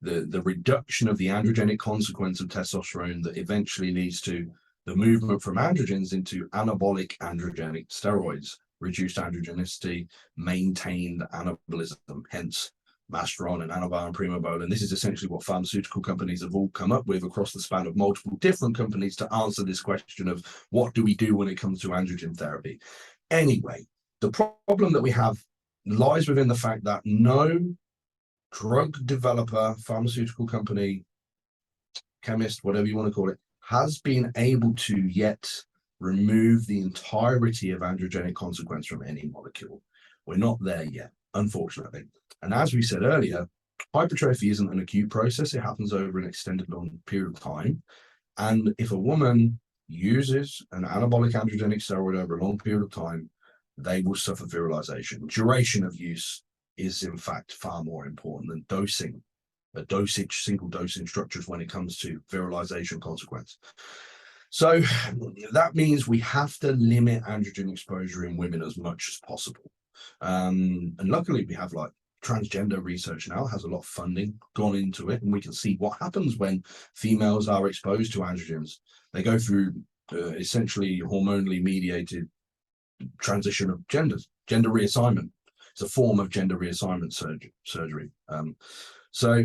The reduction of the androgenic consequence of testosterone that eventually leads to the movement from androgens into anabolic androgenic steroids, reduced androgenicity, maintained anabolism, hence masteron and anavar and primo. And this is essentially what pharmaceutical companies have all come up with across the span of multiple different companies to answer this question of what do we do when it comes to androgen therapy. Anyway, the problem that we have lies within the fact that no drug developer, pharmaceutical company, chemist, whatever you want to call it, has been able to yet remove the entirety of androgenic consequence from any molecule. We're not there yet, unfortunately. And as we said earlier, hypertrophy isn't an acute process. It happens over an extended long period of time. And if a woman uses an anabolic androgenic steroid over a long period of time, they will suffer virilization. Duration of use is in fact far more important than dosing, single dosing structures when it comes to virilization consequence. So that means we have to limit androgen exposure in women as much as possible. And luckily we have like transgender research now has a lot of funding gone into it, and we can see what happens when females are exposed to androgens. They go through essentially hormonally mediated transition of genders, gender reassignment. It's a form of gender reassignment surgery. So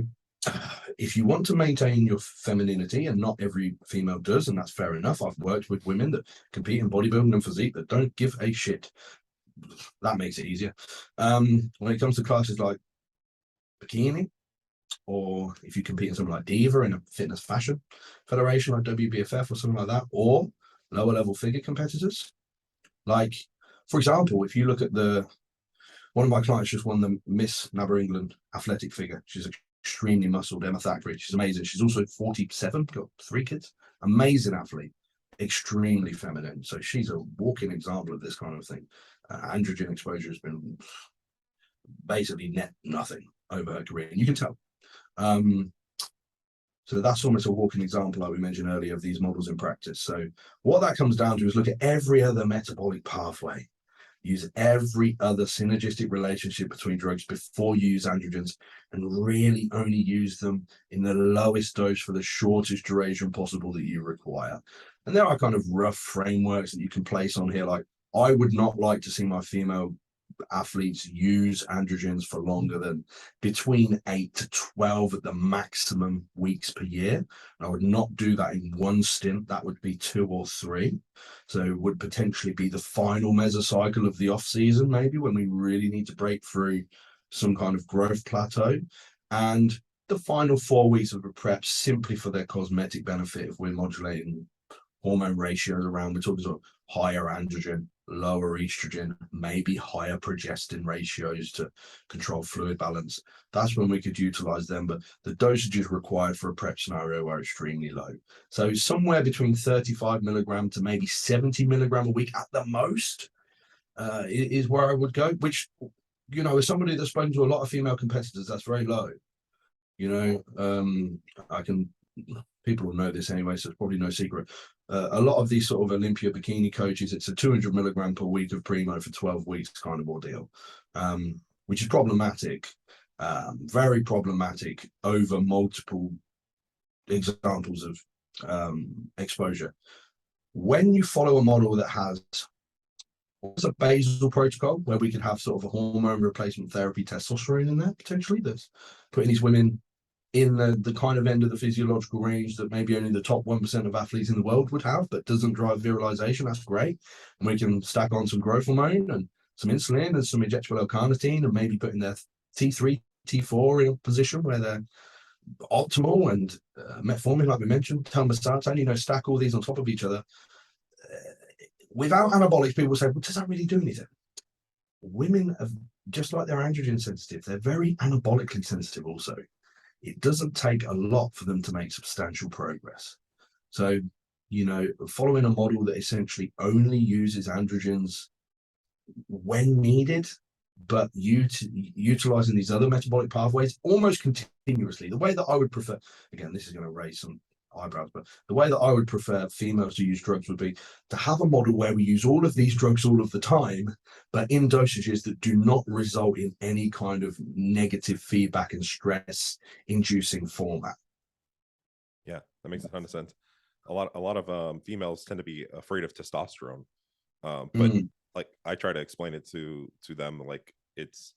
if you want to maintain your femininity, and not every female does, and that's fair enough. I've worked with women that compete in bodybuilding and physique that don't give a shit. That makes it easier. When it comes to classes like bikini, or if you compete in something like Diva in a fitness fashion federation like WBFF or something like that, or lower level figure competitors, like, for example, if you look at the One of my clients just won the Miss Nabber England athletic figure. She's extremely muscled, Emma Thackeray. She's amazing. She's also 47, got 3 kids. Amazing athlete, extremely feminine. So she's a walking example of this kind of thing. Androgen exposure has been basically net nothing over her career, and you can tell. So that's almost a walking example, like we mentioned earlier, of these models in practice. So what that comes down to is look at every other metabolic pathway, use every other synergistic relationship between drugs before you use androgens, and really only use them in the lowest dose for the shortest duration possible that you require. And there are kind of rough frameworks that you can place on here. Like, I would not like to see my female athletes use androgens for longer than between 8 to 12 at the maximum weeks per year. And I would not do that in one stint. That would be 2 or 3. So it would potentially be the final mesocycle of the off season, maybe when we really need to break through some kind of growth plateau, and the final 4 weeks of a prep simply for their cosmetic benefit. If we're modulating hormone ratios around, we're talking sort of higher androgen, lower estrogen, maybe higher progestin ratios to control fluid balance. That's when we could utilize them, but the dosages required for a prep scenario are extremely low. So somewhere between 35 milligram to maybe 70 milligram a week at the most is where I would go, which, you know, as somebody that's spoken to a lot of female competitors, that's very low. You know, people will know this anyway, so it's probably no secret. A lot of these sort of Olympia bikini coaches, it's a 200 milligram per week of primo for 12 weeks kind of ordeal, which is problematic, very problematic over multiple examples of exposure. When you follow a model that has what's a basal protocol, where we could have sort of a hormone replacement therapy, testosterone in there potentially, that's putting these women in the kind of end of the physiological range that maybe only the top 1% of athletes in the world would have, but doesn't drive virilization, that's great. And we can stack on some growth hormone and some insulin and some injectable L-carnitine, and maybe putting their T3, T4 in a position where they're optimal, and metformin, like we mentioned, telmisartan, you know, stack all these on top of each other. Without anabolics, people say, well, does that really do anything? Women, have, just like they're androgen sensitive, they're very anabolically sensitive also. It doesn't take a lot for them to make substantial progress. So, you know, following a model that essentially only uses androgens when needed, but utilizing these other metabolic pathways almost continuously, the way that I would prefer, again, this is going to raise some eyebrows, but the way that I would prefer females to use drugs would be to have a model where we use all of these drugs all of the time, but in dosages that do not result in any kind of negative feedback and stress inducing format. Yeah, that makes a ton of sense. A lot of females tend to be afraid of testosterone, but like I try to explain it to them, like it's,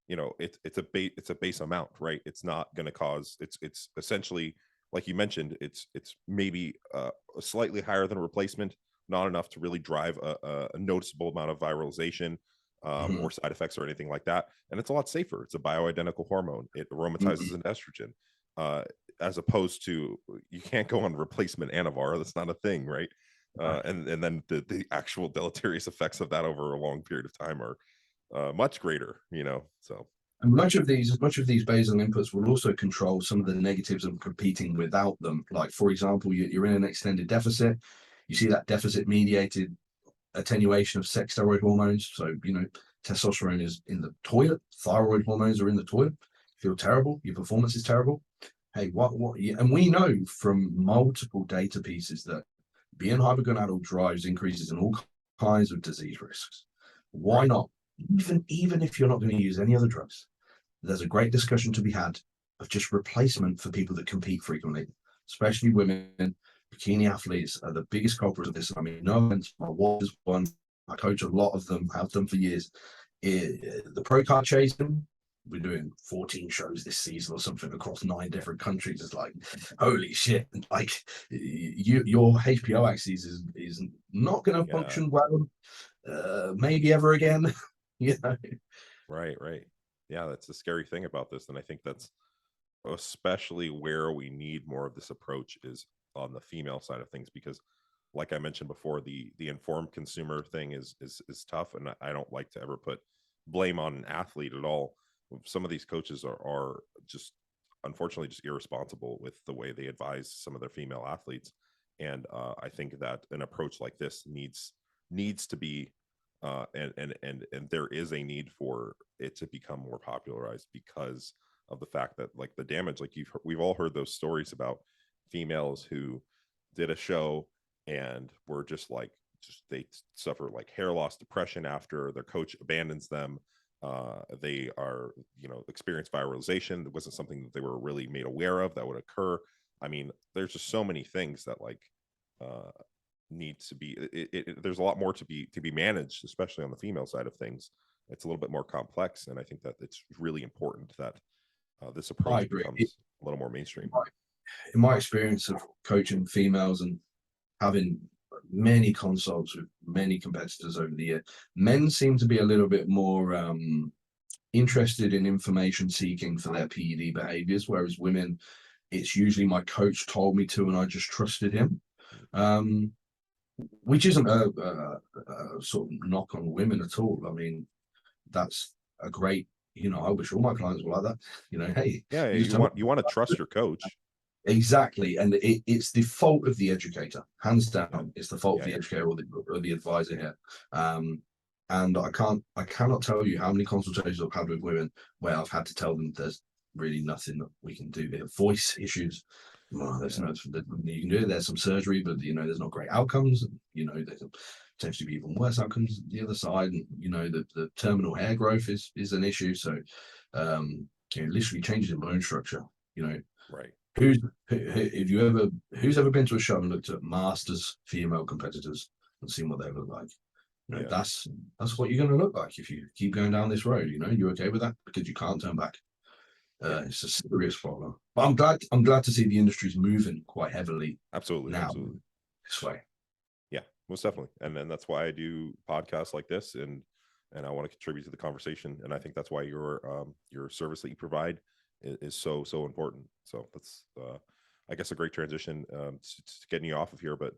you know, it's a base amount, right? It's not going to cause, it's essentially, like you mentioned, it's maybe slightly higher than a replacement, not enough to really drive a noticeable amount of viralization or side effects or anything like that. And it's a lot safer. It's a bioidentical hormone. It aromatizes an estrogen, as opposed to, you can't go on replacement Anavar. That's not a thing, right? And then the actual deleterious effects of that over a long period of time are much greater, you know. So, and much of these basal inputs will also control some of the negatives of competing without them. Like, for example, you're in an extended deficit, you see that deficit mediated attenuation of sex steroid hormones. So, you know, testosterone is in the toilet, thyroid hormones are in the toilet, you feel terrible, your performance is terrible. Hey, and we know from multiple data pieces that being hypergonadal drives increases in all kinds of disease risks. Why not? Even if you're not going to use any other drugs, there's a great discussion to be had of just replacement for people that compete frequently, especially women. Bikini athletes are the biggest culprits of this. I mean, no offense, my wife is one. I coach a lot of them, have done for years. The pro card chasing, we're doing 14 shows this season or something across 9 different countries. It's like, holy shit! Like, your HPO axis is not going to function well, maybe ever again. You know? Right. Yeah, that's the scary thing about this, and I think that's especially where we need more of this approach is on the female side of things, because like I mentioned before, the informed consumer thing is tough, and I don't like to ever put blame on an athlete at all. Some of these coaches are just unfortunately just irresponsible with the way they advise some of their female athletes. And I think that an approach like this needs to be and there is a need for it to become more popularized, because of the fact that, like, the damage, like we've all heard those stories about females who did a show and were just they suffer like hair loss, depression after their coach abandons them. They are, experience viralization. That wasn't something that they were really made aware of that would occur. I mean, there's just so many things that need to be, there's a lot more to be managed, especially on the female side of things. It's a little bit more complex, and I think that it's really important that this approach becomes a little more mainstream. In my experience of coaching females and having many consults with many competitors over the year, men seem to be a little bit more interested in information seeking for their PED behaviors, whereas women, it's usually my coach told me to and I just trusted him, which isn't a sort of knock on women at all. I mean, that's a great, I wish all my clients were like that. Hey, yeah, you want to trust your coach. Exactly, and it's the fault of the educator, hands down. It's the fault of the educator or the advisor here. And I cannot tell you how many consultations I've had with women where I've had to tell them there's really nothing that we can do. They have voice issues. Well, there's no, you can do it. There's some surgery, but there's not great outcomes. There's potentially be even worse outcomes the other side. And the terminal hair growth is an issue. So literally changes in bone structure. Right. Who's ever been to a show and looked at masters female competitors and seen what they look like? That's what you're going to look like if you keep going down this road. You're okay with that because you can't turn back. It's a serious problem. But I'm glad to see the industry's moving quite heavily. Absolutely. This way. Yeah, most definitely. And then that's why I do podcasts like this, and I want to contribute to the conversation. And I think that's why your service that you provide is so important. So that's I guess a great transition to getting you off of here. But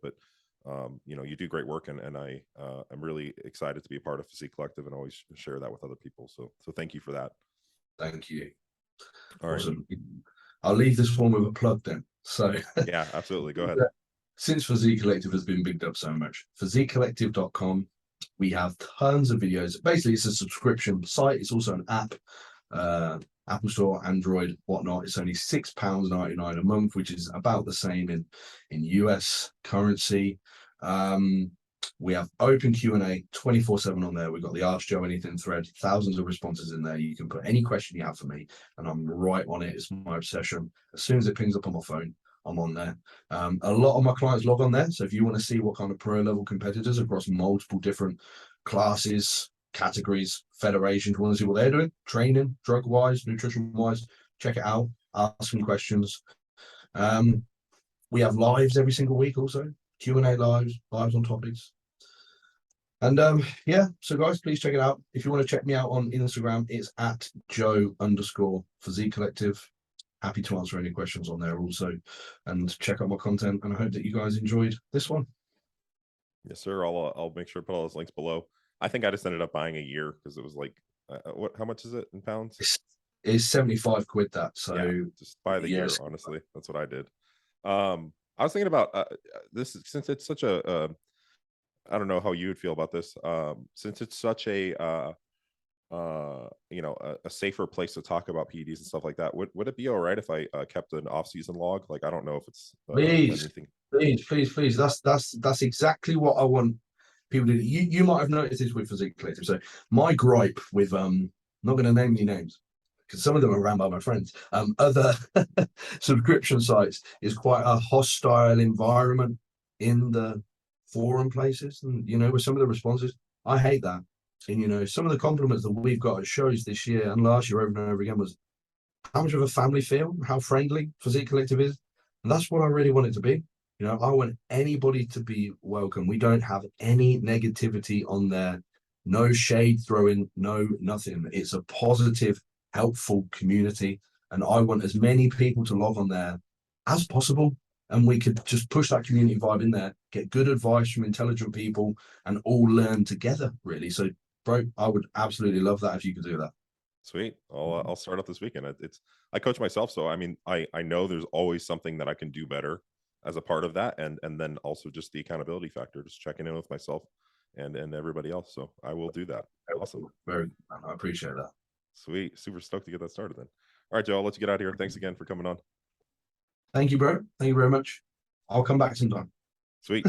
you do great work, and I'm really excited to be a part of Physique Collective and always share that with other people. So thank you for that. Thank you. All awesome. right. I'll leave this one with a plug then. So yeah, absolutely. Go ahead. Since Physique Collective has been bigged up so much, physiquecollective.com, we have tons of videos. Basically, it's a subscription site. It's also an app, Apple Store, Android, whatnot. It's only £6.99 a month, which is about the same in US currency. We have open Q&A 24/7 on there. We've got the Ask Joe Anything thread, thousands of responses in there. You can put any question you have for me, and I'm right on it. It's my obsession. As soon as it pings up on my phone, I'm on there. A lot of my clients log on there. So if you want to see what kind of pro level competitors across multiple different classes, categories, federations, want to see what they're doing, training, drug wise, nutrition wise, check it out, ask me questions. We have lives every single week, also Q&A lives on topics. And so guys, please check it out. If you want to check me out on Instagram, it's at Joe_Physique Collective. Happy to answer any questions on there also, and check out my content. And I hope that you guys enjoyed this one. Yes, sir. I'll make sure to put all those links below. I think I just ended up buying a year because it was like, how much is it in pounds? It's 75 quid that. So yeah, just buy the year. Honestly, that's what I did. I was thinking about this, since it's such a I don't know how you would feel about this. Since it's such a a safer place to talk about PEDs and stuff like that, would it be all right if I kept an off-season log? Like, I don't know if it's anything. Please. That's exactly what I want people to do. You might have noticed this with Physique Collective. So my gripe with I'm not going to name any names because some of them are ran by my friends. Other subscription sites is quite a hostile environment in the forum places, and with some of the responses, I hate that. And some of the compliments that we've got at shows this year and last year over and over again was how much of a family feel, how friendly Physique Collective is. And that's what I really want it to be. I want anybody to be welcome. We don't have any negativity on there, no shade throwing, no nothing. It's a positive, helpful community, and I want as many people to log on there as possible, and we could just push that community vibe in there, get good advice from intelligent people, and all learn together, really. So bro, I would absolutely love that if you could do that. Sweet. I'll start up this weekend. I coach myself, so I mean, I know there's always something that I can do better as a part of that, and then also just the accountability factor, just checking in with myself and everybody else. So I will do that. Awesome. Very good, man. I appreciate that. Sweet. Super stoked to get that started then. All right, Joe, I'll let you get out of here. Thanks again for coming on. Thank you, bro. Thank you very much. I'll come back sometime. Sweet.